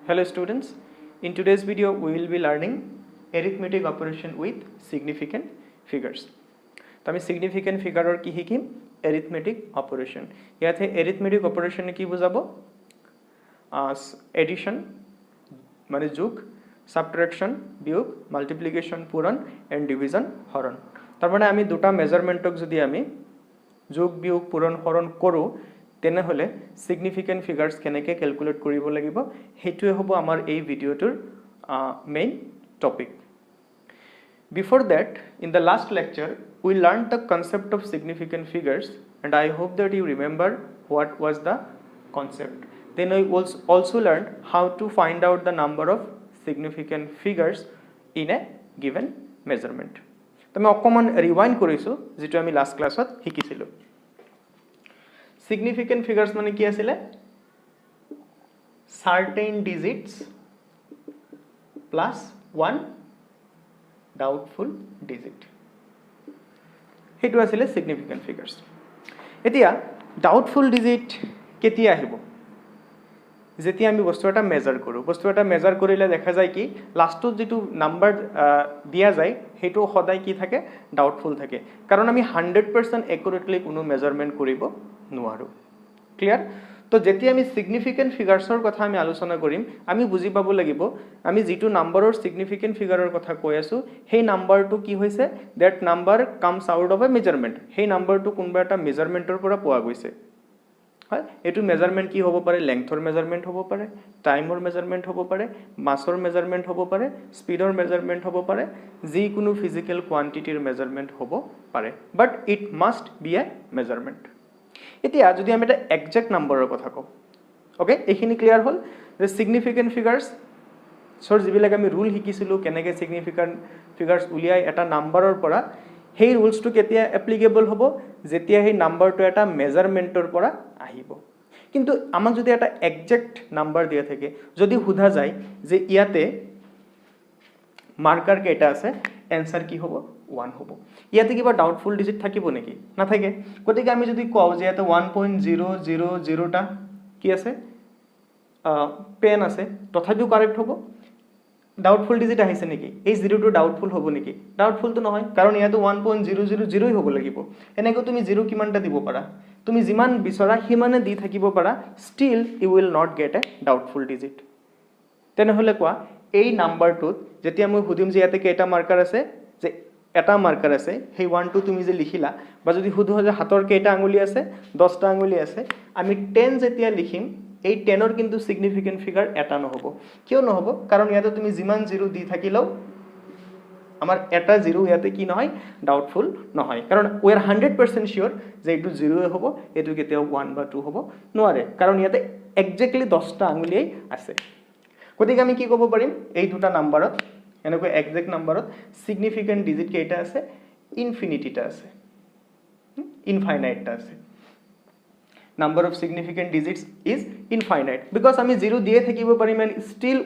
Hello students, in today's video we will be learning arithmetic operation with significant figures. तो আমি significant figure और की Hikkim arithmetic operation. यहाँ थे arithmetic operation की बुझाबो addition माने जोग, subtraction বিয়োগ, multiplication पूरण and division হরণ. তার মানে আমি দুটা মেজারমেন্টক যদি আমি যোগ বিয়োগ পূরণ হরণ কৰো তেনে হলে significant figures কেনেকে ক্যালকুলেট কৰিব লাগিব হেতুৱে হ'ব আমাৰ এই ভিডিওটোৰ main topic. Before that, in the last lecture we learned the concept of significant figures and I hope that you remember what was the concept. Then we also learned how to find out the number of significant figures in a given measurement. তো আমি অকমান ৰিৱাইন্ড কৰিছো যেটো আমি last ক্লাছত শিকিছিলো. Significant figures মানে কি আছিল? Certain digits plus one doubtful digit. হেতু আছিল significant figures. এতিয়া doubtful digit কেতিয়া আহিব? যেতিয়া আমি বস্তু এটা মেজার কৰো. বস্তু এটা মেজাৰ কৰিলে দেখা যায় কি লাষ্টত যেটো নাম্বাৰ দিয়া যায় হেতু সদায় কি থাকে ডাউটফুল থাকে. কাৰণ আমি 100% একুৰেটলি কোনো মেজাৰমেন্ট কৰিব নোৱাৰো. ক্লিয়াৰ? তো যেতিয়া আমি সিগনিফিকেন্ট ফিগাৰছৰ কথা আমি আলোচনা কৰিম আমি বুজি পাব লাগিব আমি যেটো নাম্বাৰৰ সিগনিফিকেন্ট ফিগাৰৰ কথা কৈ আছো সেই নাম্বাৰটো কি হৈছে that number comes out of A measurement. সেই নাম্বাৰটো কোনবা এটা মেজাৰমেন্টৰ পৰা পোৱা গৈছে. হয় এটো মেজাৰমেন্ট কি হ'ব পাৰে লেংথৰ মেজাৰমেন্ট হ'ব পাৰে টাইমৰ মেজাৰমেন্ট হ'ব পাৰে মাছৰ মেজাৰমেন্ট হ'ব পাৰে স্পিডৰ মেজাৰমেন্ট হ'ব পাৰে যি কোনো ফিজিক্যাল কোয়ান্টিটিৰ মেজাৰমেন্ট হ'ব পাৰে but it must B A measurement. এতিয়া যদি আমি এটা এক্সাক্ট নাম্বাৰৰ কথা কওঁ ওকে এইখিনি ক্লিয়াৰ হ'ল যে সিগনিফিকেন্ট ফিগাৰছ সৰ যিবিলাক আমি ৰুল শিকিছিলো কেনেকৈ সিগনিফিকেন্ট ফিগাৰছ উলিয়াই এটা নাম্বাৰৰ পৰা সেই ৰুলছটো কেতিয়া এপ্লিকেবল হ'ব যেতিয়া সেই নাম্বাৰটো এটা মেজাৰমেন্টৰ পৰা আহিব. কিন্তু আমাক যদি এটা এক্সাক্ট নাম্বার দিয়া থাকে যদি সোধা যায় যে ইয়াতে মার্কার কেইটা আছে এনসার কি হ'ব 1 হ'ব. ইয়াতে কিবা ডাউটফুল ডিজিট থাকিব নেকি নাথাকে. গতিকে আমি যদি কওঁ যে ইয়াতে 1.000 টা কি আছে পেন আছে তথাপিও কারেক্ট হ'ব. ডাউটফুল ডিজিট আহিছে নেকি এই জিৰোটো ডাউটফুল হ'ব নেকি ডাউটফুল তো নহয় কাৰণ ইয়াতে 1.000 হ'ব লাগিব. এনেকৈ তুমি জিৰো কিমানটা দিব পাৰা তুমি যিমান বিচৰা হিমানে দি থাকিব পাৰা still you will not get a doubtful digit. তেনেহলে কোৱা এই নাম্বাৰটোত যেতিয়া মই সুধিম যে ইয়াতে কেইটা মাৰ্কাৰ আছে যে এটা মাৰ্কাৰ আছে সেই 1 2 তুমি যে লিখিলা বা যদি সুধো যে হাতৰ কেইটা আঙুলি আছে 10টা আঙুলি আছে আমি 10 যেতিয়া লিখিম এই 10ৰ কিন্তু সিগনিফিকেন্ট ফিগাৰ এটা নহব. কিয় নহব কাৰণ ইয়াতে তুমি যিমান জিৰো দি থাকিলেও আমাৰ এটা জিৰো ইয়াতে কি নহয় ডাউটফুল নহয় কাৰণ উই আৰ 100% শিওৰ যে এটো জিৰোয়ে হ'ব এটো কেতিয়াও 1 বা 2 হ'ব নোৱাৰে কাৰণ ইয়াতে এক্স্যাক্টলি 10টা আঙুলিয়ে আছে. গতিকে আমি কি ক'ব পাৰিম এই দুটা নাম্বাৰত এনেকৈ এক্সাক্ট নাম্বাৰত সিগনিফিকেন্ট ডিজিট কেইটা আছে ইনফিনিটিটা আছে ইনফাইনাইটটা আছে. Number of significant digits is infinite because আমি জিরো দিয়ে থাকিব পাৰিম and still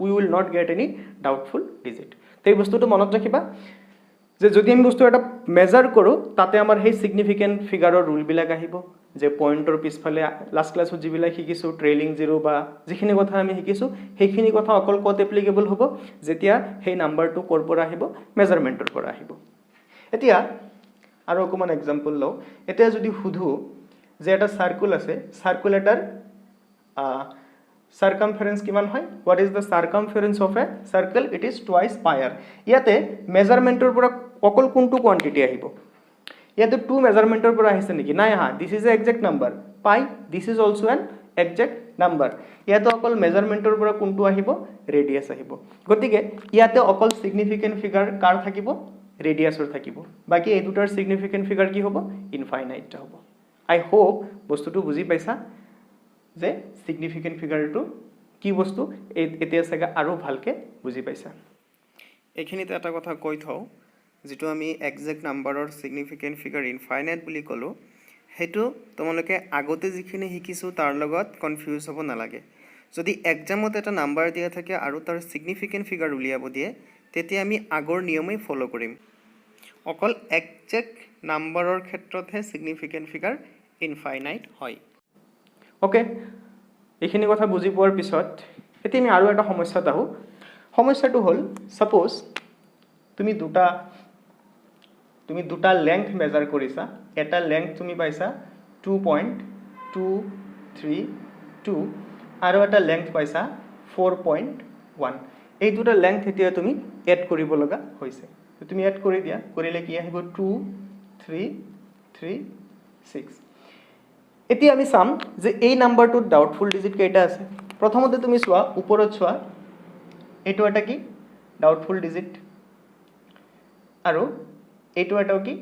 we will not get any doubtful digit. এই বস্তুটো মনত ৰাখিবা যে যদি আমি বস্তু এটা মেজাৰ কৰো তাতে আমাৰ সেই সিগনিফিকেন্ট ফিগাৰৰ ৰুল বিলাক আহিব যে পয়েন্টৰ পিছফালে লাষ্ট ক্লাছত যিবিলাক শিকিছো ট্ৰেইলিং জিৰো বা যিখিনি কথা আমি শিকিছো সেইখিনি কথা অকল কত এপ্লিকেবল হ'ব যেতিয়া সেই নাম্বাৰটো কৰ পৰা আহিব মেজাৰমেন্টৰ পৰা আহিব. এতিয়া আৰু অকমান এক্সাম্পল লও. এতিয়া যদি সুধো যে এটা সাৰ্কেল আছে সাৰ্কেল এটাৰ সাৰ্কামফাৰেন্স কিমান হয় what is the circumference of a circle it is twice pi r. ইয়াতে মেজাৰমেন্টৰ পৰা অকল কোনটো কোয়ান্টিটি আহিব ইয়াতে 2 মেজাৰমেন্টৰ পৰা আহিছে নেকি নাই হা this is a exact number pi this is also an exact number. ইয়াতে অকল মেজাৰমেন্টৰ পৰা কোনটো আহিব ৰেডিয়াস আহিব. গতিকে ইয়াতে অকল সিগনিফিকেন্ট ফিগাৰ কাৰ থাকিব ৰেডিয়াসৰ থাকিব বাকি এই দুটাৰ সিগনিফিকেন্ট ফিগাৰ কি হ'ব ইনফাইনাইটটা হ'ব. I hope বস্তুটো বুজি পাইছা যে সিগনিফিকেন্ট ফিগাৰটো কি বস্তু এতিয়া চাগে আৰু ভালকে বুজি পাইছা. এইখিনিতে এটা কথা কৈ থও যেটো আমি এক্সাক্ট নাম্বাৰৰ সিগনিফিকেন্ট ফিগাৰ ইনফাইনাইট বুলি কলো হেতু তোমালোকে আগতে যিখিনি শিকিছো তাৰ লগত কনফিউজ হ'ব নালাগে. যদি এক্সামত এটা নাম্বাৰ দিয়া থাকে আৰু তাৰ সিগনিফিকেন্ট ফিগাৰ উলিয়াব দিয়ে তেতিয়া আমি আগৰ নিয়মই ফলো কৰিম. অকল এক্সাক্ট নাম্বাৰৰ ক্ষেত্ৰতহে সিগনিফিকেন্ট ফিগাৰ ইনফাইনাইট হয়. ওকে এইখিনি কথা বুজি পোৱাৰ পিছত এতিয়া আমি আৰু এটা সমস্যাত আহো সমস্যাটো হল সাপোজ তুমি দুটা লেংথ মেজাৰ কৰিছা এটা লেংথ তুমি পাইছা 2.232 আৰু এটা লেংথ পাইছা 4.1 এই দুটা লেংথ এতিয়া তুমি এড কৰিব লগা হৈছে তুমি এড কৰি দিয়া কৰিলে কি আহিব 2 3 3 6 এতিয়া আমি চাম যে এই নাম্বাৰটো ডাউটফুল ডিজিট কেইটা আছে প্ৰথমতে তুমি চোৱা ওপৰত চোৱা এইটো এটা কি ডাউটফুল ডিজিট আৰু এইটো এটাও কি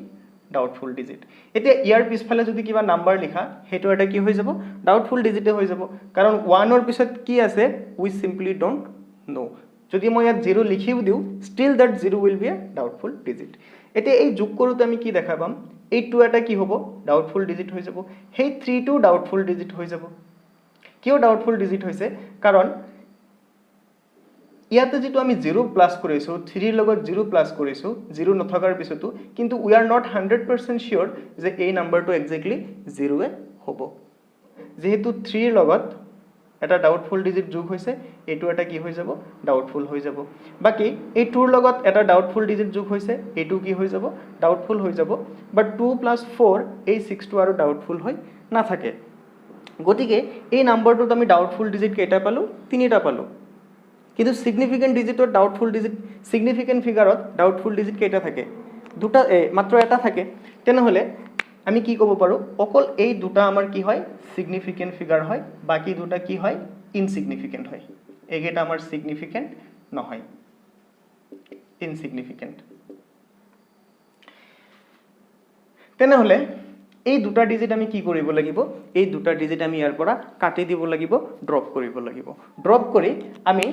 ডাউটফুল ডিজিট এতিয়া ইয়াৰ পিছফালে যদি কিবা নাম্বাৰ লিখা হেটো এটা কি হৈ যাব ডাউটফুল ডিজিটে হৈ যাব কাৰণ 1 ৰ পিছত কি আছে উই সিম্পলি ডোন্ট নো যদি মই ইয়াত 0 লিখিও দিও still that 0 will be a doubtful digit এতিয়া এই যোগ কৰোতে আমি কি দেখা পাম এই 2 এটা কি হ'ব ডাউটফুল ডিজিট হৈ যাব সেই 3 টো ডাউটফুল ডিজিট হৈ যাব কিয় ডাউটফুল ডিজিট হৈছে কাৰণ ইয়াতে যেটো আমি 0 প্লাস কৰিছো 3 লগত 0 প্লাস কৰিছো 0 নথকাৰ পিছতো কিন্তু উই আৰ নট 100% শিওৰ যে এই নাম্বাৰটো এক্স্যাক্টলি 0 এ হ'ব যেহেতু 3 লগত এটা ডাউটফুল ডিজিট যোগ হৈছে এটো এটা কি হৈ যাব ডাউটফুল হৈ যাব বাকি এই 2 ৰ লগত এটা ডাউটফুল ডিজিট যোগ হৈছে এটো কি হৈ যাব ডাউটফুল হৈ যাব বাট 2 + 4 এই 6 টো আৰু ডাউটফুল হৈ না থাকে গতিকে এই নাম্বাৰটোত আমি ডাউটফুল ডিজিট কেইটা পালো তিনিটা পালো কিন্তু সিগনিফিকেন্ট ডিজিটৰ ডাউটফুল ডিজিট সিগনিফিকেন্ট ফিগাৰত ডাউটফুল ডিজিট কেইটা থাকে দুটা মাত্ৰ এটা থাকে তেনেহলে আমি কি ক'ব পাৰো অকল এই দুটা আমাৰ কি হয় সিগনিফিকেন্ট ফিগাৰ হয় বাকি দুটা কি হয় ইনসিগনিফিকেন্ট হয় এগেটা আমাৰ সিগনিফিকেন্ট নহয় ইনসিগনিফিকেন্ট তেনেহলে এই দুটা ডিজিট আমি কি কৰিব লাগিব এই দুটা ডিজিট আমি ইয়াৰ পৰা কাটি দিব লাগিব ড্ৰপ কৰিব লাগিব ড্ৰপ কৰি আমি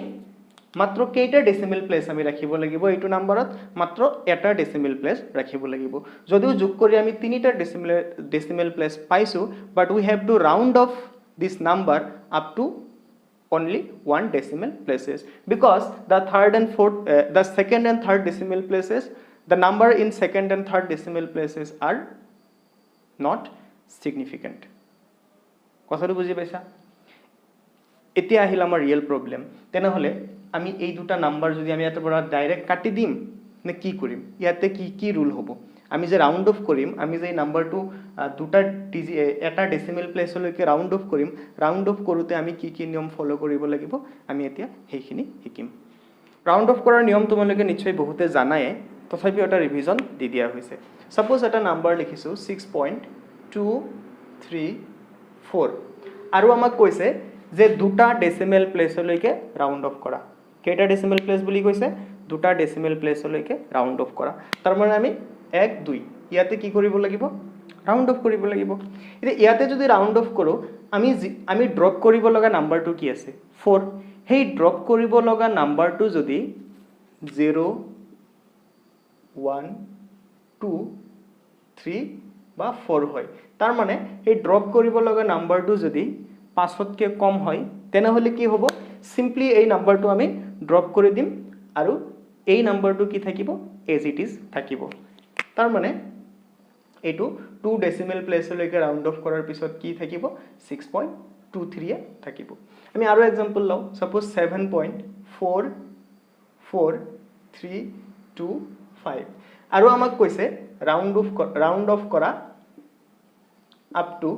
মাত্ৰ কেইটা ডেসিমেল প্লেস আমি ৰাখিব লাগিব এইটো নম্বৰত মাত্ৰ এটা ডেসিমেল প্লেস ৰাখিব লাগিব যদিও যোগ কৰি আমি তিনিটা ডেসিমেল প্লেস পাইছো but we have to round off this number up to only one decimal places because the second and third decimal places the number in second and third decimal places are not significant কথাটো বুজি পাইছা এতিয়া আহিল আমাৰ real problem তেনেহলে আমি এই দুটা নাম্বাৰ যদি আমি এত বড় ডাইৰেক্ট কাটি দিম নে কি কৰিম ইয়াতে কি ৰুল হ'ব আমি যে ৰাউন্ড অফ কৰিম আমি যে নাম্বাৰটো দুটা এটা ডেসিমেল প্লেসলৈকে ৰাউন্ড অফ কৰিম ৰাউন্ড অফ কৰোতে আমি কি নিয়ম ফলো কৰিব লাগিব আমি এতিয়া হেখিনি শিকিম ৰাউন্ড অফ কৰাৰ নিয়ম তোমালোকে নিশ্চয় বহুতে জানাই তথাপি এটা ৰিভিজন দি দিয়া হৈছে সাপোজ এটা নাম্বাৰ লিখিছো 6.234 আৰু আমাক কৈছে যে দুটা ডেসিমেল প্লেসলৈকে ৰাউন্ড অফ কৰা কেইটা ডেসিমেল প্লেস বুলি কৈছে দুটা ডেসিমেল প্লেসলৈকে ৰাউন্ড অফ কৰা তাৰ মানে আমি 1 2 ইয়াতে কি কৰিব লাগিব ৰাউন্ড অফ কৰিব লাগিব এতিয়া ইয়াতে যদি ৰাউন্ড অফ কৰো আমি ড্ৰপ কৰিব লগা নাম্বাৰটো কি আছে 4 হেই ড্ৰপ কৰিব লগা নাম্বাৰটো যদি 0 1 2 3 বা 4 হয় তাৰ মানে এই ড্ৰপ কৰিব লগা নাম্বাৰটো যদি 5তকৈ কম হয় তেনেহলে কি হ'ব সিম্পলি এই নাম্বাৰটো আমি ড্ৰপ কৰি দিম আৰু এই নাম্বাৰটো কি থাকিব এজ ইট ইজ থাকিব তাৰ মানে এটো 2 ডেসিমেল প্লেসলৈকে ৰাউন্ড অফ কৰাৰ পিছত কি থাকিব 6.23 এ থাকিব আমি আৰু এক্সাম্পল লও সাপোজ 7.44325 আৰু আমাক কৈছে ৰাউন্ড অফ কৰা up to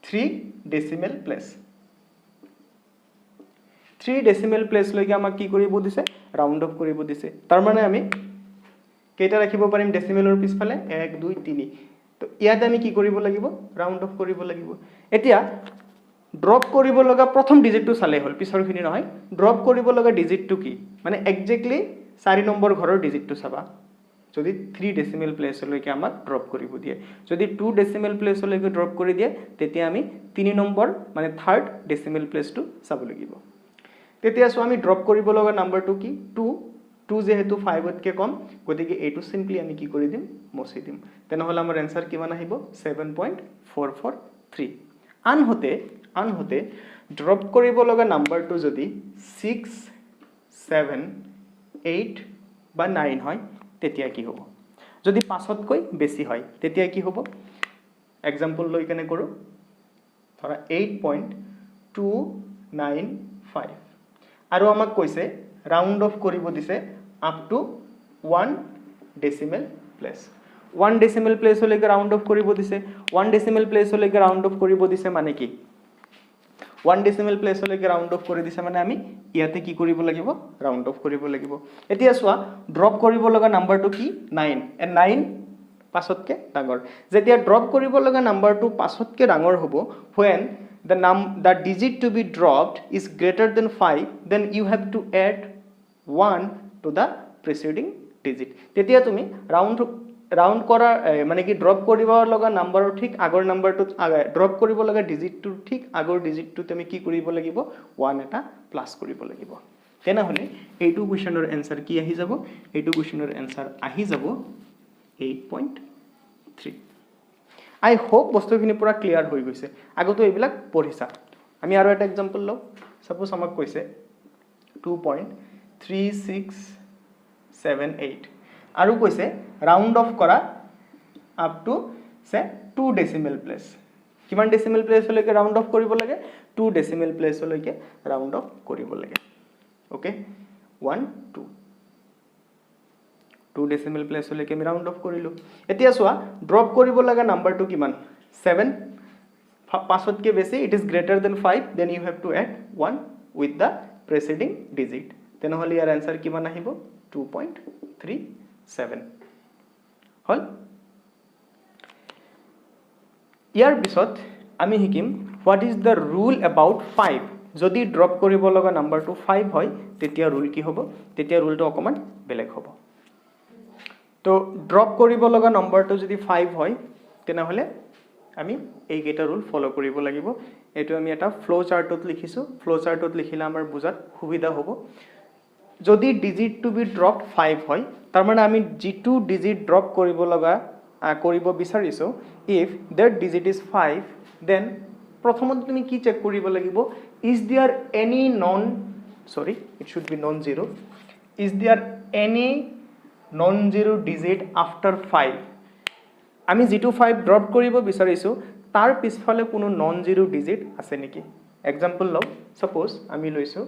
3 decimal place 3 decimal place লৈকে আমাক কি কৰিব দিছে ৰাউন্ড অফ কৰিব দিছে তাৰ মানে আমি কেইটা ৰাখিব পাৰিম ডেসিমেলৰ পিছফালে 1 2 3 তো ইয়াতে আমি কি কৰিব লাগিব ৰাউন্ড অফ কৰিব লাগিব এতিয়া ড্ৰপ কৰিব লগা প্ৰথম ডিজিটটো চালে হল পিছৰখিনি নহয় ড্ৰপ কৰিব লগা ডিজিটটো কি মানে এক্স্যাক্টলি 4 নম্বৰ ঘৰৰ ডিজিটটো চাবা যদি 3 ডেসিমেল প্লেসলৈকে আমাক ড্ৰপ কৰিব দিয়ে যদি 2 ডেসিমেল প্লেসলৈকে ড্ৰপ কৰি দিয়ে তেতিয়া আমি 3 নম্বৰ মানে থাৰ্ড ডেসিমেল প্লেসটো চাব লাগিব তেতিয়া সো আমি ড্ৰপ কৰিব লগা নাম্বাৰটো কি 2 যেহেতু 5তকৈ কম গতিকে এইটো সিম্পলি আমি কি কৰি দিম মছি দিম তেনেহলে আমাৰ आंसर কিমান আহিব 7.443 আনহতে ড্ৰপ কৰিব লগা নাম্বাৰটো যদি 6 7 8 বা 9 হয় তেতিয়া কি হ'ব যদি 5তকৈ বেছি হয় তেতিয়া কি হ'ব एग्जांपल লৈ কেনে কৰো ধৰা 8.2 9.5 আৰু আমাক কৈছে ৰাউন্ড অফ কৰিব দিছে up to 1 decimal place 1 decimal place হলৈকে ৰাউন্ড অফ কৰিব দিছে 1 ডেসিমেল প্লেস হলৈকে ৰাউন্ড অফ কৰিব দিছে মানে কি 1 ডেসিমেল প্লেস হলৈকে ৰাউন্ড অফ কৰি দিছে মানে আমি ইয়াতে কি কৰিব লাগিব ৰাউন্ড অফ কৰিব লাগিব এতিয়া চোৱা ড্ৰপ কৰিব লগা নাম্বাৰটো কি 9 এন্ড 9 পাছতকে ডাঙৰ যেতিয়া ড্ৰপ কৰিব লগা নাম্বাৰটো পাছতকে ডাঙৰ হ'ব when the digit to be dropped is greater than 5 then you have to add 1 to the preceding digit তেতিয়া তুমি রাউন্ড করা মানে কি ড্রপ কৰিব লগা নাম্বাৰৰ ঠিক আগৰ নাম্বাৰটো ড্ৰপ কৰিব লগা ডিজিটটো ঠিক আগৰ ডিজিটটো তুমি কি কৰিব লাগিব 1 এটা প্লাস কৰিব লাগিব তেনেহলে এইটো কোৱেশ্চনৰ আনসাৰ কি আহি যাব এইটো কোৱেশ্চনৰ আনসাৰ আহি যাব 8.3 I hope বস্তুখিনি পুৰা ক্লিয়াৰ হৈ গৈছে আগতো এইবিলাক পঢ়িছা আমি আৰু এটা एग्जांपल লও সপোজ আমাক কৈছে 2.3678 আৰু কৈছে ৰাউন্ড অফ কৰা up to say 2 decimal place কিমান ডেসিমেল প্লেস হলৈকে ৰাউন্ড অফ কৰিব লাগে 2 ডেসিমেল প্লেস হলৈকে ৰাউন্ড অফ কৰিব লাগে ওকে 1 2 2 ডেসিমেল প্লেস হলৈকে আমি ৰাউন্ড অফ কৰিলো এতিয়া সোৱা ড্ৰপ কৰিব লগা নাম্বাৰটো কিমান 7 পাছতকে বেছি it is greater than 5 then you have to add 1 with the preceding digit তেনেহলে ইয়াৰ আনসাৰ কিমান আহিব 2.37 হল ইয়াৰ পিছত আমি Hikkim what is the rule about 5 যদি ড্ৰপ কৰিব লগা নাম্বাৰটো 5 হয় তেতিয়া ৰুল কি হ'ব তেতিয়া ৰুলটো অকমান বেলেগ হ'ব তো ড্ৰপ কৰিব লগা নাম্বাৰটো যদি 5 হয় তেনেহলে আমি এই কেটা ৰুল ফলো কৰিব লাগিব এটো আমি এটা ফ্লো চাৰ্টত লিখিছো ফ্লো চাৰ্টত লিখিলে আমাৰ বুজাত সুবিধা হ'ব যদি ডিজিট টু বি ড্ৰপড 5 হয় তাৰ মানে আমি জি2 ডিজিট ড্ৰপ কৰিব লগা কৰিব বিচাৰিছো if that digit is 5 then প্ৰথমতে তুমি কি চেক কৰিব লাগিব is there any non sorry it should be non zero is there any non zero digit after 5 আমি জি2 5 ড্ৰপ কৰিব বিচাৰিছো তাৰ পিছফালে কোনো নন জিৰো ডিজিট আছে নেকি एग्जांपल লও सपोज আমি লৈছো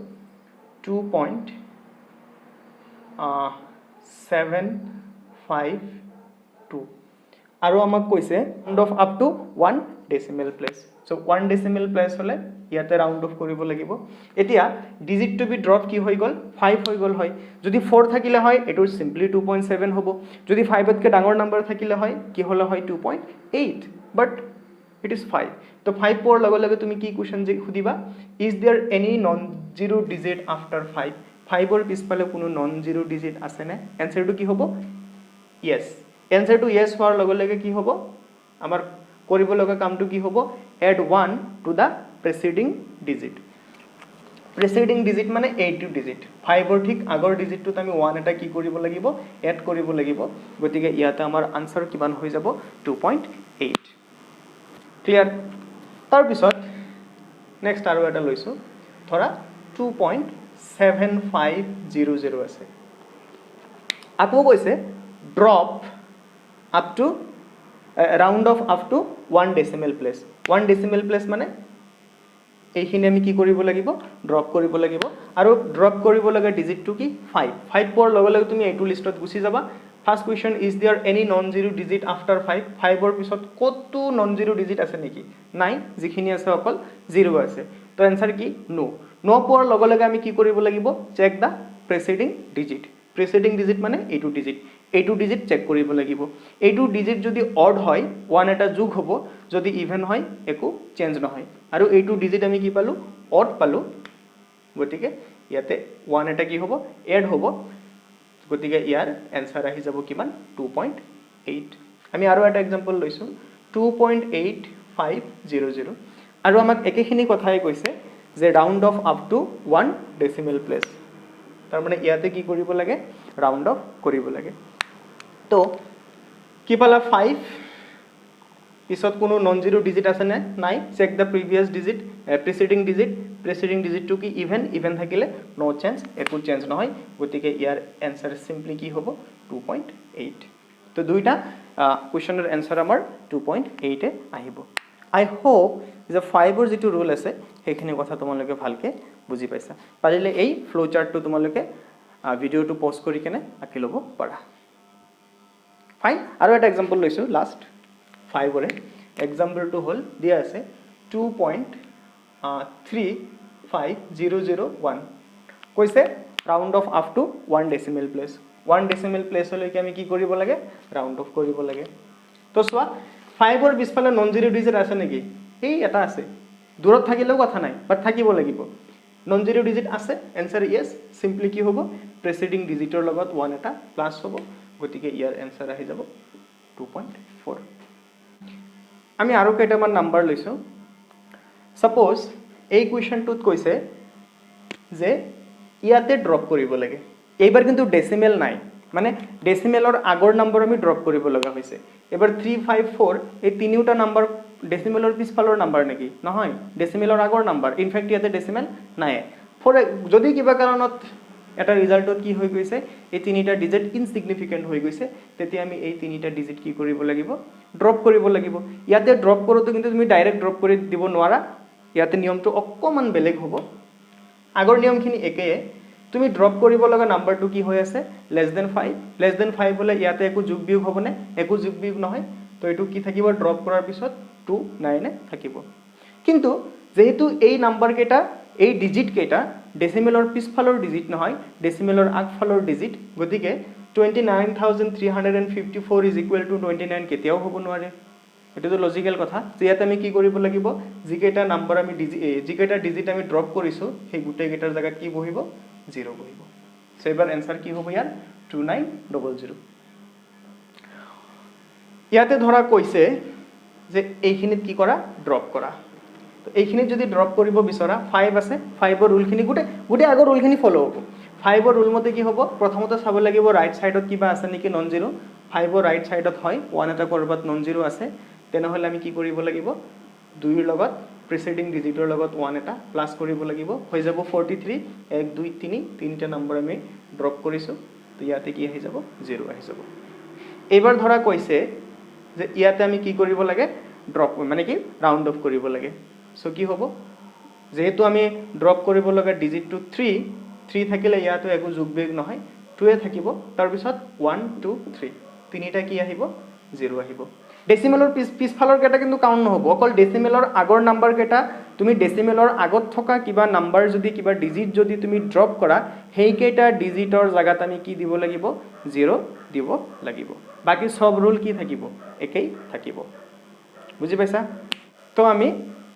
2.752 আৰু আমাক কৈছে round off up to 1 decimal place so 1 decimal place হলে ইয়াতে ৰাউন্ড অফ কৰিব লাগিব এতিয়া ডিজিট টু বি ড্ৰপ কি হৈ গল 5 হৈ গল হয় যদি 4 থাকিলে হয় এটো সিম্পলি 2.7 হ'ব যদি 5 তকৈ ডাঙৰ নাম্বাৰ থাকিলে হয় কি হলে হয় 2.8 বাট it is 5 তো 5 পৰ লগে লগে তুমি কি question খুদিবা is there any non zero digit after 5 5 or পিছফালে কোনো নন জিৰো ডিজিট আছে নে আনসাৰটো কি হ'ব yes আনসাৰটো yes হোৱাৰ লগে লগে কি হ'ব আমাৰ কৰিব লগা কামটো কি হ'ব add 1 to the preceding digit preceding digit মানে 8 digit 5 or ঠিক আগৰ ডিজিটটো আমি 1 এটা কি কৰিব লাগিব এড কৰিব লাগিব গতিকে ইয়াতে আমাৰ আনসাৰ কিমান হৈ যাব 2.8 ক্লিয়াৰ তাৰ পিছত নেক্সট আৰু এটা লৈছো ধৰা 2.7500 আছে আকৌ কৈছে drop up to round off up to 1 decimal place 1 decimal place মানে এইখিনি আমি কি কৰিব লাগিব ড্ৰপ কৰিব লাগিব আৰু ড্ৰপ কৰিব লগা ডিজিটটো কি 5 5 পৰ লগে লগে তুমি এইটো লিষ্টত গুছি যাবা first question is there any non zero digit after 5 5 ৰ পিছত কতটো নন জিৰো ডিজিট আছে নেকি নাই যিখিনি আছে অকল জিৰো আছে তো আনসাৰ কি নো নো পৰ লগে লগে আমি কি কৰিব লাগিব চেক দা প্ৰিসিডিং ডিজিট মানে এইটো ডিজিট চেক কৰিব লাগিব এইটো ডিজিট যদি অড হয় 1 এটা যোগ হ'ব যদি ইভেন হয় একো চেঞ্জ নহয় আৰু এইটো ডিজিট আমি কি পালো অড পালো গতিকে ইয়াতে 1 এটা কি হ'ব এড হ'ব গতিকে ইয়াৰ আনসাৰ আহি যাব কিমান 2.8 আমি আৰু এটা एग्जांपल লৈছো 2.8500 আৰু আমাক একেখিনি কথাই কৈছে যে round off up to 1 decimal place তাৰ মানে ইয়াতে কি কৰিব লাগে ৰাউন্ড অফ কৰিব লাগে তো কি পালা 5 পিছত কোনো নন জিৰো ডিজিট আছে নে নাই চেক দা প্ৰিভিয়াস ডিজিট প্ৰিসিডিং ডিজিটটো কি ইভেন থাকিলে নো চেঞ্জ একো চেঞ্জ নহয় গতিকে ইয়াৰ আনসাৰ সিম্পলি কি হ'ব 2.8 তো দুইটা কোৱেশ্চনৰ আনসাৰ আমাৰ 2.8 এ আহিব আই হোপ যে 5 ৰ যেটো ৰুল আছে সেইখিনি কথা তোমালোকে ভালকে বুজি পাইছা পাৰিলে এই ফ্লো চাৰ্টটো তোমালোকে ভিডিওটো পজ কৰি কেনে আঁকি ল'ব পাৰা ফাইন আৰু এটা এক্সাম্পল লৈছো লাষ্ট 5 ৰে এক্সাম্পলটো হ'ল দিয়া আছে 2.35001 কৈছে round off up to 1 decimal place 1 decimal place হলৈকে আমি কি কৰিব লাগে ৰাউন্ড অফ কৰিব লাগে তো সোৱা 5 ৰ পিছফালে নন জিৰো ডিজিট আছে নেকি এই এটা আছে দূৰত থাকিলেও কথা নাই বাট থাকিব লাগিব নন জিৰো ডিজিট আছে এনসাৰ ইয়েস সিম্পলি কি হ'ব প্ৰিসিডিং ডিজিটৰ লগত 1 এটা প্লাস হ'ব গতিকে ইয়াৰ এনসাৰ আহি যাব 2.4 আমি আৰু কেইটামান নাম্বাৰ লৈছো সাপোজ এই কোৱেশ্চনটোত কৈছে যে ইয়াতে ড্ৰপ কৰিব লাগে এইবাৰ কিন্তু ডেসিমেল নাই মানে ডেসিমেলৰ আগৰ নম্বৰ আমি ড্ৰপ কৰিব লগা হৈছে এবাৰ 354 এই তিনিটা নম্বৰ ডেসিমেলৰ পিছফালৰ নম্বৰ নেকি নহয় ডেসিমেলৰ আগৰ নম্বৰ ইনফ্যাক্ট ইয়াতে ডেসিমেল নাই ফৰ যদি কিবা কাৰণত এটা ৰিজাল্টত কি হৈ গৈছে এই তিনিটা ডিজিট ইনসিগনিফিকেন্ট হৈ গৈছে তেতিয়া আমি এই তিনিটা ডিজিট কি কৰিব লাগিব ড্ৰপ কৰিব লাগিব ইয়াতে ড্ৰপ কৰোতে কিন্তু তুমি ডাইৰেক্ট ড্ৰপ কৰি দিব নোৱাৰা ইয়াতে নিয়মটো অকমান বেলেগ হ'ব আগৰ নিয়মখিনি একে তুমি ড্ৰপ কৰিব লগা নাম্বাৰটো কি হৈ আছে less than 5 হলে ইয়াতে একো যোগ বিয়োগ হ'বনে একো যোগ বিয়োগ নহয় তো এটো কি থাকিব ড্ৰপ কৰাৰ পিছত 2 9 থাকিব কিন্তু যেহেতু এই নাম্বাৰ কেটা এই ডিজিট কেটা ডেসিমেলৰ পিছফালৰ ডিজিট নহয় ডেসিমেলৰ আগফালৰ ডিজিট গতিকে 29354 29 কেতিয়াও হ'ব নোৱাৰে এটো তো লজিক্যাল কথা যেয়াতে আমি কি কৰিব লাগিব জিকেটা নাম্বাৰ আমি জিকেটা ডিজিট আমি ড্ৰপ কৰিছো সেই গুটেই গেটাৰ জায়গা কি বহিব 0 বহিব সো এবাৰ आंसर কি হ'ব ইয়াৰ 2900 ইয়াতে ধৰা কৈছে যে এইখিনিত কি কৰা ড্ৰপ কৰা তো এইখিনিত যদি ড্ৰপ কৰিব বিচৰা 5 আছে 5 ৰ ৰুলখিনি গুটে আগৰ ৰুলখিনি ফলো হ'ব 5 ৰ ৰুল মতে কি হ'ব প্ৰথমতে চাব লাগিব ৰাইট সাইডত কিবা আছে নেকি নন জিৰো 5 ৰ ৰাইট সাইডত হয় 1 এটা কৰবাত নন জিৰো আছে তেনেহলে আমি কি কৰিব লাগিব 2 ৰ লগত প্ৰিসিডিং ডিজিটৰ লগত 1 এটা প্লাস কৰিব লাগিব হৈ যাব 43 1 2 3 তিনটা নম্বৰ আমি ড্ৰপ কৰিছো তো ইয়াতে কি আহি যাব 0 আহি যাব এবাৰ ধৰা কৈছে যে ইয়াতে আমি কি কৰিব লাগে ড্ৰপ মানে কি ৰাউন্ড অফ কৰিব লাগে সো কি হ'ব যেহেতু আমি ড্ৰপ কৰিব লগা ডিজিটটো 3 থাকিলে ইয়াতে একো যোগ বিয়োগ নহয় 2 এ থাকিব তাৰ পিছত 1 2 3 তিনিটা কি আহিব 0 আহিব ডেসিমেলৰ পিছফালৰ কেটা কিন্তু কাউন্ট নহব অকল ডেসিমেলৰ আগৰ নাম্বাৰ কেটা তুমি ডেসিমেলৰ আগত থকা কিবা নাম্বাৰ যদি কিবা ডিজিট যদি তুমি ড্ৰপ কৰা হেই কেটা ডিজিটৰ জায়গাত আমি কি দিব লাগিব 0 দিব লাগিব বাকি সব ৰুল কি থাকিব একেই থাকিব বুজি পাইছা তো আমি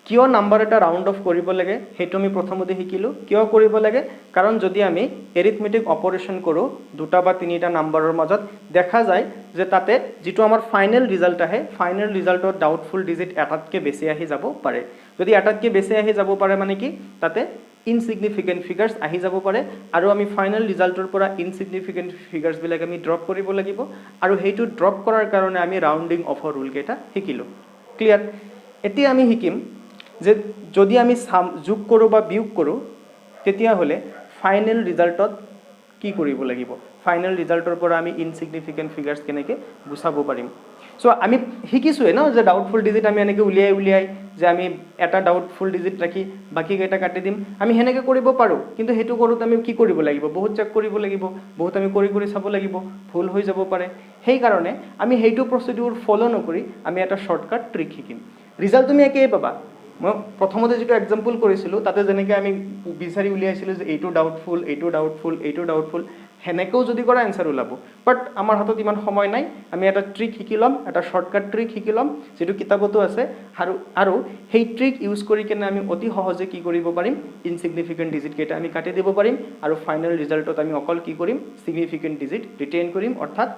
কিয় নাম্বাৰ এটা ৰাউন্ড অফ কৰিব লাগে হেতু আমি প্ৰথমতে শিকিলো কিয় কৰিব লাগে কাৰণ যদি আমি এৰিথমেটিক অপাৰেশন কৰো দুটা বা তিনিটা নাম্বাৰৰ মাজত দেখা যায় যে তাতে যেটো আমাৰ ফাইনাল ৰিজাল্ট আহে ফাইনাল ৰিজাল্টত ডাউটফুল ডিজিট এটাতকে বেছি আহি যাব পাৰে যদি এটাতকে বেছি আহি যাব পাৰে মানে কি তাতে ইনসিগনিফিকেন্ট ফিগাৰস আহি যাব পাৰে আৰু আমি ফাইনাল ৰিজাল্টৰ পৰা ইনসিগনিফিকেন্ট ফিগাৰস বিলাক আমি ড্ৰপ কৰিব লাগিব আৰু হেতু ড্ৰপ কৰাৰ কাৰণে আমি ৰাউন্ডিং অফৰ ৰুল কেটা শিকিলো ক্লিয়াৰ এতিয়া আমি শিকিম যে যদি আমি যোগ কৰো বা বিয়োগ কৰো তেতিয়া হলে ফাইনাল ৰিজাল্টত কি কৰিব লাগিব ফাইনাল ৰিজাল্টৰ পৰা আমি ইনসিগনিফিকেন্ট ফিগাৰস কেনেকে গুছাব পাৰিম সো আমি শিকিছোৱে ন যে ডাউটফুল ডিজিট আমি এনেকে উলিয়াই যে আমি এটা ডাউটফুল ডিজিট ৰাখি বাকি কেটা কাটি দিম আমি হেনেকে কৰিব পাৰো কিন্তু হেতু কৰোতে আমি কি কৰিব লাগিব বহুত চেক কৰিব লাগিব বহুত আমি কৰি চাব লাগিব ভুল হৈ যাব পাৰে সেই কাৰণে আমি হেতু প্ৰসিডিউৰ ফলো নকৰি আমি এটা শৰ্টকাট ট্ৰিক শিকিম ৰিজাল্ট তুমি একেই পাবা মই প্ৰথমতে যেটো এক্সাম্পল কৰিছিলো তাতে যেনেকৈ আমি বিচাৰি উলিয়াইছিলো যে এইটো ডাউটফুল হেনেকেও যদি কৰা आंसर ওলাব বাট আমাৰ হাতত ইমান সময় নাই আমি এটা ট্ৰিক শিকিলম এটা শৰ্টকাট ট্ৰিক শিকিলম যেটো কিতাপতো আছে আৰু সেই ট্ৰিক ইউজ কৰি কেনে আমি অতি সহজে কি কৰিব পাৰিম ইনসিগনিফিকেন্ট ডিজিট কেটা আমি কাটি দিব পাৰিম আৰু ফাইনাল ৰিজাল্টত আমি অকল কি কৰিম সিগনিফিকেন্ট ডিজিট ৰিটেইন কৰিম অৰ্থাৎ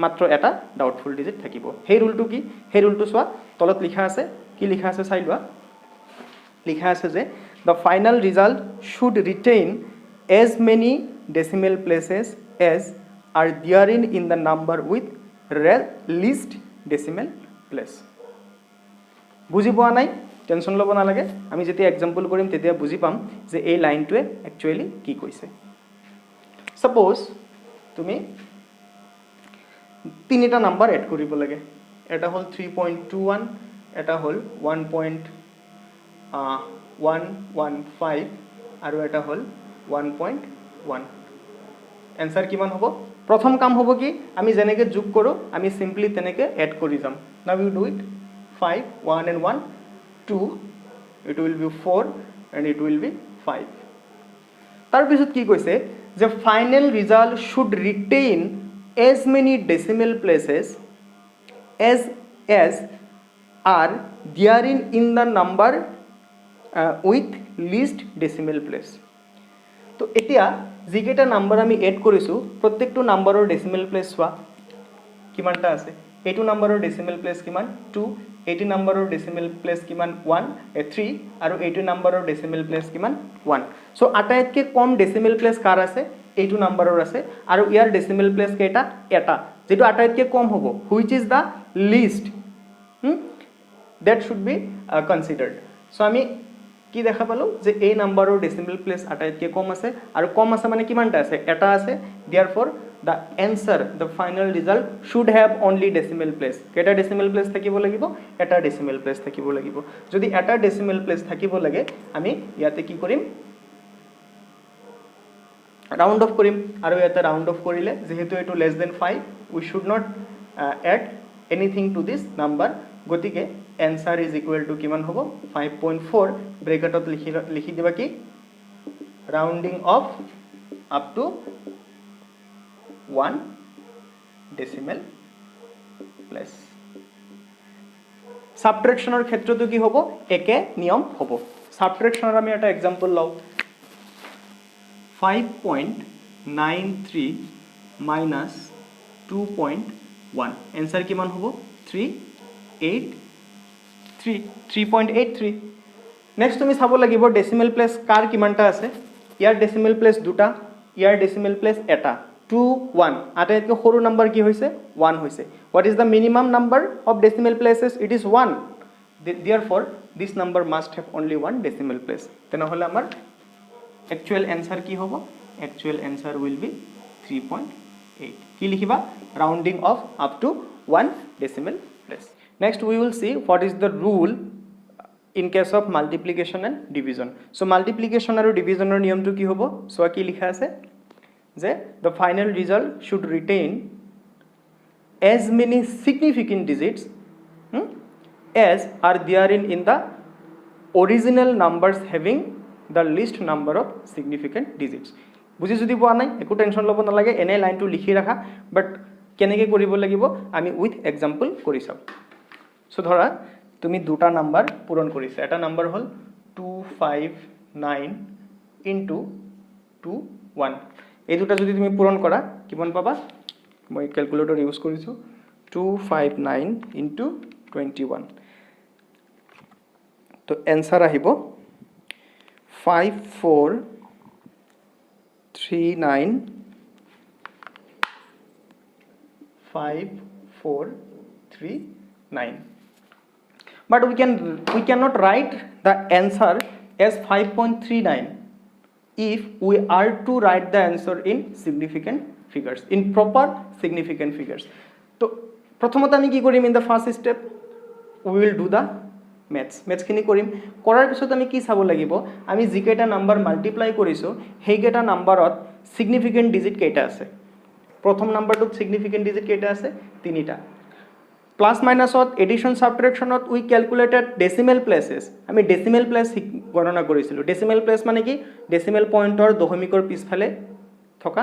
মাত্ৰ এটা ডাউটফুল ডিজিট থাকিব সেই ৰুলটো কি সেই ৰুলটো সোৱা তলত লিখা আছে কি লিখা আছে চাই লোৱা লিখা আছে যে the final result should retain as many decimal places as are therein in the number with least decimal place বুজি পোৱা নাই টেনশন লব না লাগে আমি যেতিয়া एग्जांपल কৰিম তেতিয়া বুজি পাম যে এই লাইনটোৱে একচুয়ালি কি কৈছে সাপোজ তুমি তিনিটা নাম্বাৰ এড কৰিব লাগে এটা হল 3.21 এটা হল 1.2 115 আৰু এটা হ'ল 1.1 এনসাৰ কিমান হ'ব প্ৰথম কাম হ'ব কি আমি যেনেকে যোগ কৰো আমি সিম্পলি তেনেকে এড কৰি যাম now you do it 5 1 and 1 2 it will be 4 and it will be 5 তাৰ পিছত কি কৈছে যে final result should retain as many decimal places as are therein in the number with least decimal place তো এতিয়া যিকেইটা নাম্বার আমি add কৰিছো প্ৰত্যেকটো নাম্বাৰৰ ডেসিমেল প্লেস হোৱা কিমানটা আছে এইটো নাম্বাৰৰ ডেসিমেল প্লেস কিমান 2 এইটো নাম্বাৰৰ ডেসিমেল প্লেস কিমান 1 3 আৰু এইটো নাম্বাৰৰ ডেসিমেল প্লেস কিমান 1 সো আটাইতকৈ কম ডেসিমেল প্লেস কাৰ আছে এইটো নাম্বাৰৰ আছে আৰু ইয়াৰ ডেসিমেল প্লেস কেইটা এটা যেটো আটাইতকৈ কম হ'ব which is the least that should be considered so আমি কি দেখা পালো যে এই নাম্বাৰৰ ডেসিমেল প্লেস আটাইতকৈ কম আছে আৰু কম আছে মানে কিমানটা আছে এটা আছে therefore the answer the final result should have only decimal place কেটা decimal place থাকিব লাগিব এটা decimal place থাকিব লাগিব যদি এটা decimal place থাকিব লাগে আমি ইয়াতে কি কৰিম round off কৰিম আৰু ইয়াতে round off কৰিলে যেহেতু এটো less than 5 we should not add anything to this number গতিকে answer is equal to কিমান হ'ব 5.4 ব্ৰেকেটত লিখি দিবা কি rounding off up to 1 decimal place সাবট্ৰেকশনৰ ক্ষেত্ৰটো কি হ'ব একে নিয়ম হ'ব সাবট্ৰেকশনৰ আমি এটা एग्जांपल লও 5.93 minus 2.1 answer কিমান হ'ব 3.83 next তুমি চাব লাগিব ডেসিমেল প্লেস কাৰ কিমানটা আছে ইয়াৰ ডেসিমেল প্লেস দুটা ইয়াৰ ডেসিমেল প্লেস এটা 2 1 আটাইতকৈ সৰু নাম্বার কি হৈছে 1 হৈছে what is the minimum number of decimal places it is 1 therefore this number must have only one decimal place তেনেহলে আমাৰ actual answer কি হ'ব actual answer will be 3.8 কি লিখিবা rounding off up to 1 decimal place next we will see what is the rule in case of multiplication and division so multiplication আৰু divisionৰ নিয়মটো কি হ'ব সো কি লিখা আছে যে the final result should retain as many significant digits as are therein in the original numbers having the least number of significant digits বুজি যদি পোৱা নাই একো টেনশন লব নালাগে এনে লাইনটো লিখি ৰাখা বাট কেনেকৈ কৰিব লাগিব আমি উইথ एग्जांपल কৰি চাম সো ধৰা তুমি দুটা নাম্বাৰ পূৰণ কৰিছা এটা নাম্বাৰ হল 259 into 21 এই দুটা যদি তুমি পূৰণ কৰা কিমান পাবা মই ক্যালকুলেটৰ ইউজ কৰিছো 259 into 21 তো आंसर আহিব 5439 but we cannot write the answer as 5.39 if we are to write the answer in significant figures in proper significant figures তো প্রথমত আমি কি কৰিম in the first step we will do the maths খিনি কৰিম কৰাৰ পিছত আমি কি চাব লাগিব আমি যিকেটা নাম্বাৰ মাল্টিপ্লাই কৰিছো হেইকেটা নাম্বাৰত significant digit কেইটা আছে প্ৰথম নাম্বাৰটোত significant digit কেইটা আছে তিনিটা plus minus to addition subtraction to we calculated decimal places আমি decimal place গণনা কৰিছিলো decimal place মানে কি decimal pointer দশমিকৰ পিছফালে থকা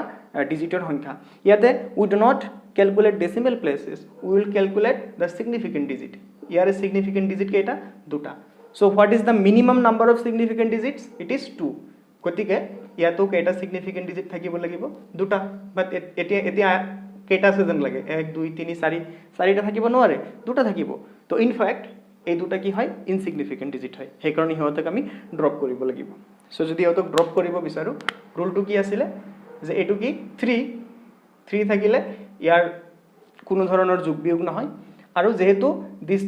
ডিজিটৰ সংখ্যা ইয়াতে we do not calculate decimal places we will calculate the significant digit year significant digit কেইটা দুটা so what is the minimum number of significant digits it is 2 গতিকে ইয়াতো কেইটা significant digit থাকিব লাগিব দুটা বাট এতিয়া কেইটা সেজন লাগে 1 2 3 4 চাৰিটা থাকিব নোৱাৰে দুটা থাকিব তো ইন ফ্যাক্ট এই দুটা কি হয় ইনসিগনিফিকেন্ট ডিজিট হয় সেই কাৰণে হিহঁতক আমি ড্ৰপ কৰিব লাগিব সো যদি হিহঁতক ড্ৰপ কৰিব বিচাৰো ৰুলটো কি আছিল যে এটো কি 3 থাকিলে ইয়াৰ কোনো ধৰণৰ যোগ বিয়োগ নহয় আৰু যেহেতু this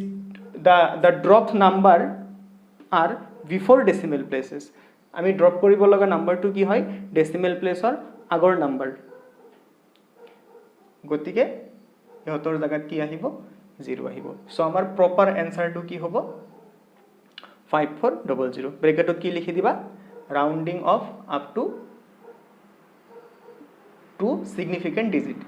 the dropped number are before decimal places আমি ড্ৰপ কৰিব লগা নাম্বাৰটো কি হয় ডেসিমেল প্লেসৰ আগৰ নাম্বাৰ গতিকে ইহঁতৰ জায়গাত কি আহিব 0 আহিব সো আমাৰ প্ৰপাৰ आंसरটো কি হ'ব 5400 ব্ৰেকেটত কি লিখি দিবা rounding off up to 2 significant digit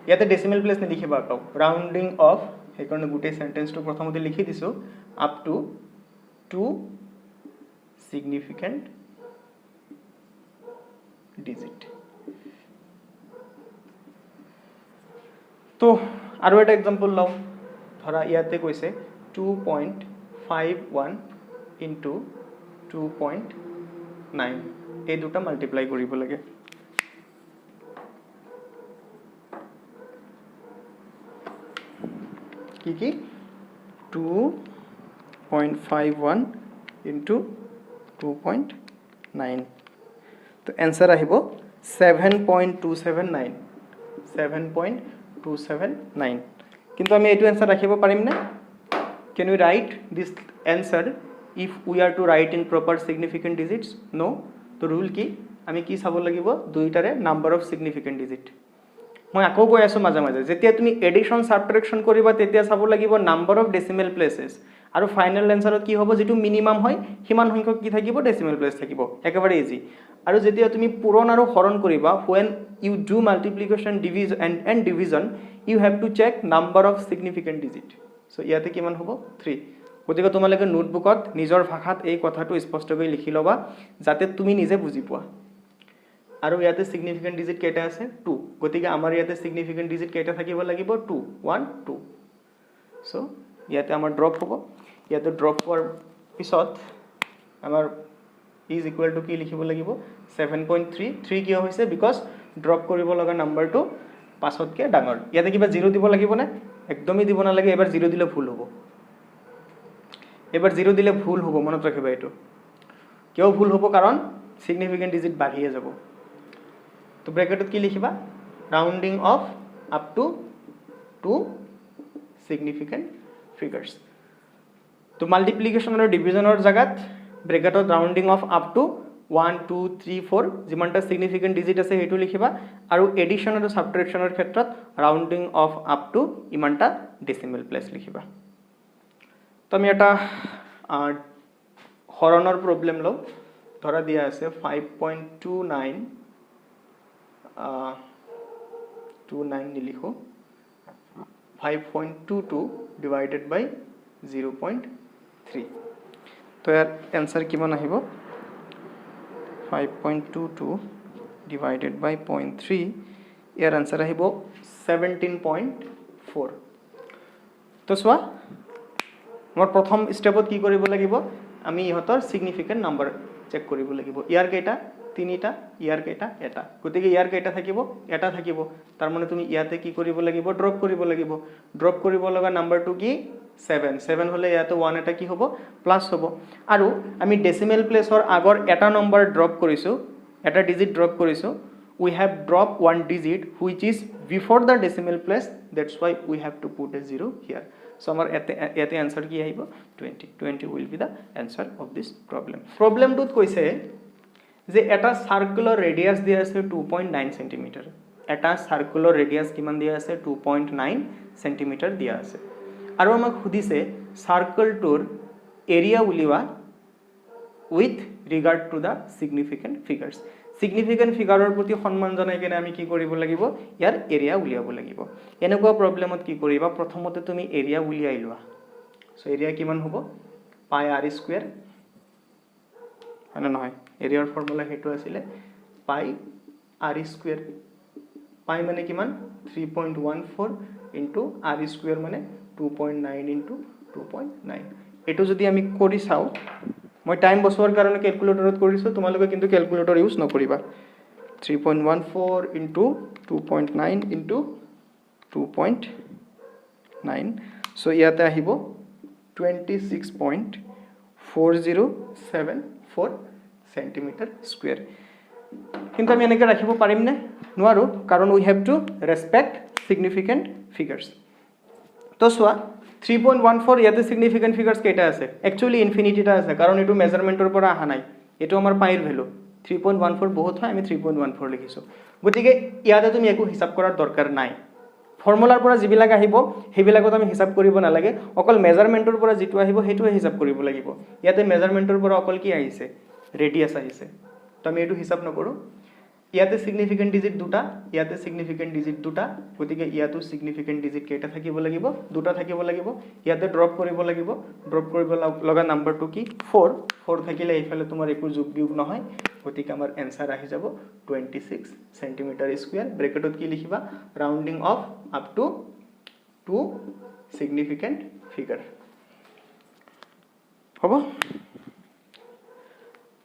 ইয়াতে ডেসিমেল প্লেস নিলিখিবা আকৌ ৰাউন্ডিং অফ সেইকাৰণে গোটেই সেন্টেন্সটো প্ৰথমতে লিখি দিছো আপ টু 2 significant digit তো আৰু এটা एग्जांपल লও ধৰা ইয়াতে কৈছে 2.51 into 2.9 এই দুটা মাল্টিপ্লাই কৰিব লাগে কি 2.51 into 2.9 তো आंसर আহিব 7.279 7.279 কিন্তু আমি এটো आंसर ৰাখিব পাৰিম না can we write this answer if we are to write in proper significant digits no তো রুল কি আমি কি চাব লাগিব দুইটাৰে নাম্বার অফ সিগনিফিকেন্ট ডিজিট মই আকৌ কৈ আছো মাজে মাজে যেতিয়া তুমি এডিশন সাবট্ৰাকশন কৰিবা তেতিয়া চাব লাগিব নাম্বাৰ অফ ডেসিমেল প্লেसेस আৰু ফাইনাল আনসাৰত কি হ'ব যেটো মিনিমাম হয় হিমান সংখ্যক কি থাকিব ডেসিমেল প্লেস থাকিব একেবাৰে ইজি আৰু যেতিয়া তুমি পূৰণ আৰু হৰণ কৰিবা when you do multiplication division and division you have to check number of significant digit so ইয়াতে কিমান হ'ব 3 গতিকে তোমালোকে নোটবুকত নিজৰ ভাষাত এই কথাটো স্পষ্টকৈ লিখি লবা যাতে তুমি নিজে বুজি পোৱা আৰু ইয়াতে সিগনিফিকেন্ট ডিজিট কেইটা আছে 2 গতিকে আমাৰ ইয়াতে সিগনিফিকেন্ট ডিজিট কেইটা থাকিব লাগিব 2 1 2 সো ইয়াতে আমাৰ ড্ৰপ হ'ব ইয়াতে ড্ৰপ হোৱাৰ পিছত আমাৰ is equal to কি লিখিব লাগিব 7.3 3 কিয় হৈছে বিকজ ড্ৰপ কৰিব লগা নাম্বাৰটো পাছতকে ডাঙৰ ইয়াতে কিবা 0 দিব লাগিব না একদমই দিব না লাগে এবাৰ 0 দিলে ভুল হ'ব এবাৰ 0 দিলে ভুল হ'ব মনত ৰাখিবা এটো কিয় ভুল হ'ব কাৰণ সিগনিফিকেন্ট ডিজিট বাঢ়িয়ে যাব তো ব্ৰ্যাকেটত কি লিখিবা rounding off up to 2 significant figures তো মাল্টিপ্লিকেশন আৰু ডিভিজনৰ জায়গাত ব্র্যাকেটত রাউন্ডিং অফ আপ টু 1 2 3 4 যিমানটা সিগনিফিকেন্ট ডিজিট আছে হেতু লিখিবা আৰু এডিশন আৰু সাবট্ৰাকশনৰ ক্ষেত্ৰত রাউন্ডিং অফ আপ টু ইমানটা ডেসিমেল প্লেস লিখিবা তো আমি এটা হৰণৰ প্ৰবলেম লও ধৰা দিয়া আছে 5.29 29 নিলিখো 5.22 divided by 0.3 তো ইয়াৰ आंसर কিমান আহিব 5.22 divided by 0.3 ইয়াৰ आंसर আহিব 17.4 তো সোৱা মোৰ প্ৰথম স্টেপত কি কৰিব লাগিব আমি ইহতৰ সিগনিফিকেন্ট নাম্বাৰ চেক কৰিব লাগিব ইয়াৰ কেইটা তিনিটা ইয়াৰ কেইটা এটা গতিকে ইয়াৰ কেইটা থাকিব এটা থাকিব তাৰ মানে তুমি ইয়াতে কি কৰিব লাগিব ড্ৰপ কৰিব লগা নাম্বাৰটো কি 7 7 হলে ইয়াতে 1 এটা কি হ'ব প্লাস হ'ব আৰু আমি ডেসিমেল প্লেসৰ আগৰ এটা নম্বৰ ড্ৰপ কৰিছো এটা ডিজিট ড্ৰপ কৰিছো we have dropped one digit which is before the decimal place that's why we have to put a 0 here so our ete answer ki aibo 20 will be the answer of this problem tut koise যে এটা circular radius দিয়া আছে 2.9 cm এটা circular radius কিমান দিয়া আছে 2.9 cm দিয়া আছে আৰু আমাক খুদিছে সাৰ্কেলটোৰ এৰিয়া উলিওয়া with regard to the significant figures significant ফিগাৰৰ প্ৰতি সন্মান জনাই কেনে আমি কি কৰিব লাগিব ইয়াৰ এৰিয়া উলিয়াব লাগিব এনেকুৱা প্ৰবলেমত কি কৰিবা প্ৰথমতে তুমি এৰিয়া উলিয়াই লোৱা সো এৰিয়া কিমান হ'ব পাই r স্কয়াৰ হয় নহয় এৰিয়াৰ ফৰ্মুলা হেতু আছিল পাই r স্কয়াৰ পাই মানে কিমান 3.14 ইনটু r স্কয়াৰ মানে 2.9 ইনটু 2.9 এটো যদি আমি কৰি চাও মই টাইম বছৰ কাৰণে ক্যালকুলেটৰত কৰিছো তোমালোকে কিন্তু ক্যালকুলেটৰ ইউজ নকৰিবা 3.14 ইনটু 2.9 ইনটু 2.9 সো ইয়াতে আহিব 26.4074 সেন্টিমিটার স্কয়ার কিন্তু আমি এনেকে ৰাখিব পাৰিম নে নোৱাৰো কাৰণ we have to respect significant figures তো সোৱা 3.14 ইয়াতে significant figures কেইটা আছে actually infinity টা আছে কাৰণ এটো মেজাৰমেন্টৰ পৰা আহা নাই এটো আমাৰ পাইৰ ভ্যালু 3.14 বহুত হয় আমি 3.14 লিখিছো গতিকে ইয়াতে তুমি একো হিসাব কৰাৰ দৰকাৰ নাই ফৰ্মুলাৰ পৰা যিবিলাক আহিব সেইবিলাকত আমি হিসাব কৰিব নালাগে অকল মেজাৰমেন্টৰ পৰা যেটো আহিব হেতুৱে হিসাব কৰিব লাগিব ইয়াতে মেজাৰমেন্টৰ পৰা অকল কি আহিছে ৰেডিয়াস আহিছে তো আমি এটো হিসাব নকৰো ইয়াতে সিগনিফিকেন্ট ডিজিট দুটা ইয়াতে সিগনিফিকেন্ট ডিজিট দুটা গতিকে ইয়াতো সিগনিফিকেন্ট ডিজিট কেইটা থাকিব লাগিব দুটা থাকিব লাগিব ইয়াতে ড্ৰপ কৰিব লগা নাম্বাৰটো কি 4 4 থাকিলে এইফালে তোমাৰ একো যোগ বিয়োগ নহয় গতিকে আমাৰ आंसर আহি যাব 26 সেন্টিমিটাৰ স্কয়াৰ ব্ৰেকেটত কি লিখিবা rounding off up to 2 significant figure হ'ব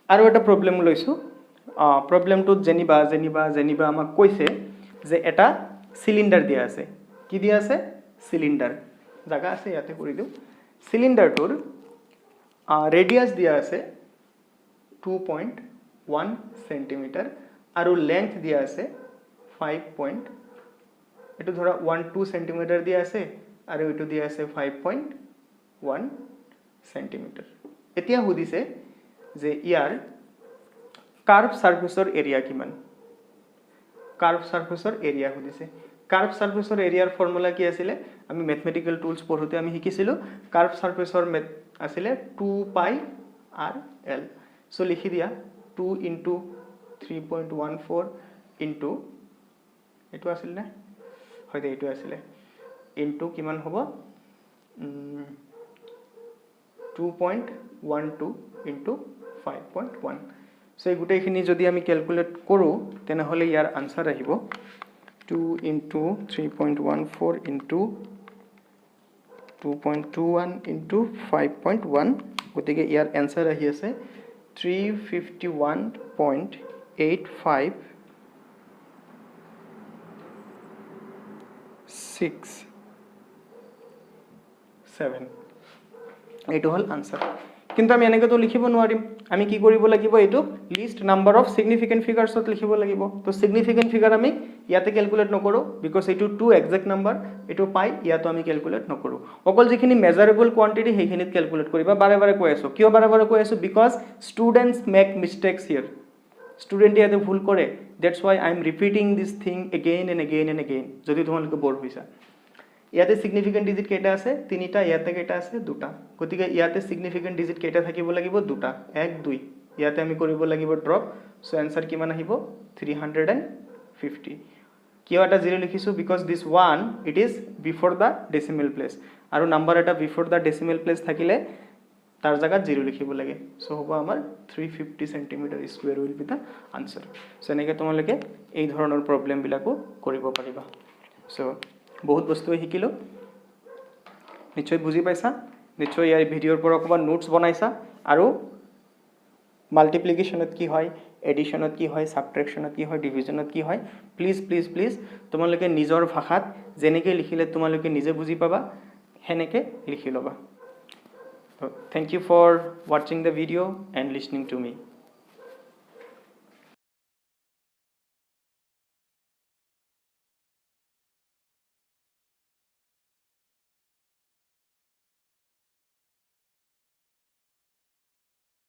আৰু এটা প্ৰবলেম লৈছো প্ৰবলেমটো জেনিবা আমাক কৈছে যে এটা সিলিন্ডাৰ দিয়া আছে কি দিয়া আছে সিলিন্ডাৰ জায়গা আছে ইয়াতে কৰি দিও সিলিন্ডাৰটোৰ ৰেডিয়াস দিয়া আছে 2.1 সেন্টিমিটাৰ আৰু লেন্থ দিয়া আছে 5. এটো ধৰা 1-2 সেন্টিমিটাৰ দিয়া আছে আৰু এটো দিয়া আছে 5.1 সেন্টিমিটাৰ এতিয়া হুদিছে যে ইয়াৰ কাৰ্ভ সাৰফেসৰ এৰিয়া কিমান কাৰ্ভ সাৰফেসৰ এৰিয়া হুদিছে কাৰ্ভ সাৰফেসৰ এৰিয়াৰ ফৰ্মুলা কি আছিল আমি ম্যাথমেটিক্যাল টুলস পঢ়োতে আমি শিকিছিলো কাৰ্ভ সাৰফেসৰ আছিল 2 পাই r l সো লিখি দিয়া 2 * 3.14 ইনটু এটো আছিল না হয়তো এটো আছিল ইনটু কিমান হ'ব 2.12 ইনটু 5.1 সো এই গুটেইখিনি যদি আমি ক্যালকুলেট কৰো তেনে হলে ইয়াৰ आंसर আহিব 2 * 3.14 ইনটু 2.21 ইনটু 5.1 গতিকে ইয়াৰ आंसर আহি আছে 351.856 এইটো হল आंसर কিন্তু আমি এনেকৈ তো লিখিব নোৱাৰিম আমি কি কৰিব লাগিব এটো লিস্ট নাম্বাৰ অফ সিগনিফিকেন্ট ফিগাৰছত লিখিব লাগিব তো সিগনিফিকেন্ট ফিগাৰ আমি ইয়াতে ক্যালকুলেট নকৰো বিকজ এটো 2 এক্সাক্ট নাম্বাৰ এটো পাই ইয়াতো আমি ক্যালকুলেট নকৰো অকল যিখিনি মেজাৰেবল কোয়ান্টিটি সেইখিনিত ক্যালকুলেট কৰিবা বাৰে বাৰে কৈ আছো কিয় বাৰে বাৰে কৈ আছো because students make mistakes here স্টুডেন্টে ইয়াতে ভুল কৰে that's why I am repeating this thing again and again and again যদি তোমালোকে বৰ হৈছা ইয়াতে সিগনিফিকেন্ট ডিজিট কেইটা আছে তিনিটা ইয়াতে কেইটা আছে দুটা গতিকে ইয়াতে সিগনিফিকেন্ট ডিজিট কেইটা থাকিব লাগিব দুটা 1 2 ইয়াতে আমি কৰিব লাগিব ড্ৰপ সো आंसर কিমান আহিব 350 কিয় এটা 0 লিখিছো because this 1 it is before the decimal place আৰু নাম্বাৰ এটা বিফৰ দা ডেসিমেল প্লেস থাকিলে তাৰ জায়গাত 0 লিখিব লাগে সো হ'ব আমাৰ 350 centimetre square will be the answer so এনেকৈ তোমালোকে এই ধৰণৰ প্ৰবলেম বিলাকো কৰিব পাৰিবা সো বহুত বস্তু শিকিলো নিশ্চয় বুজি পাইছা নিশ্চয় এই ভিডিওৰ পৰা অকমান নোটস বনাইছা আৰু মাল্টিপ্লিকেশনত কি হয় এডিশনত কি হয় সাবট্ৰাকশনত কি হয় ডিভিজনত কি হয় প্লিজ তোমালোকে নিজৰ ভাষাত যেনেকৈ লিখিলে তোমালোকে নিজে বুজি পাবা হেনেকৈ লিখি লবা thank you for watching the video and listening to me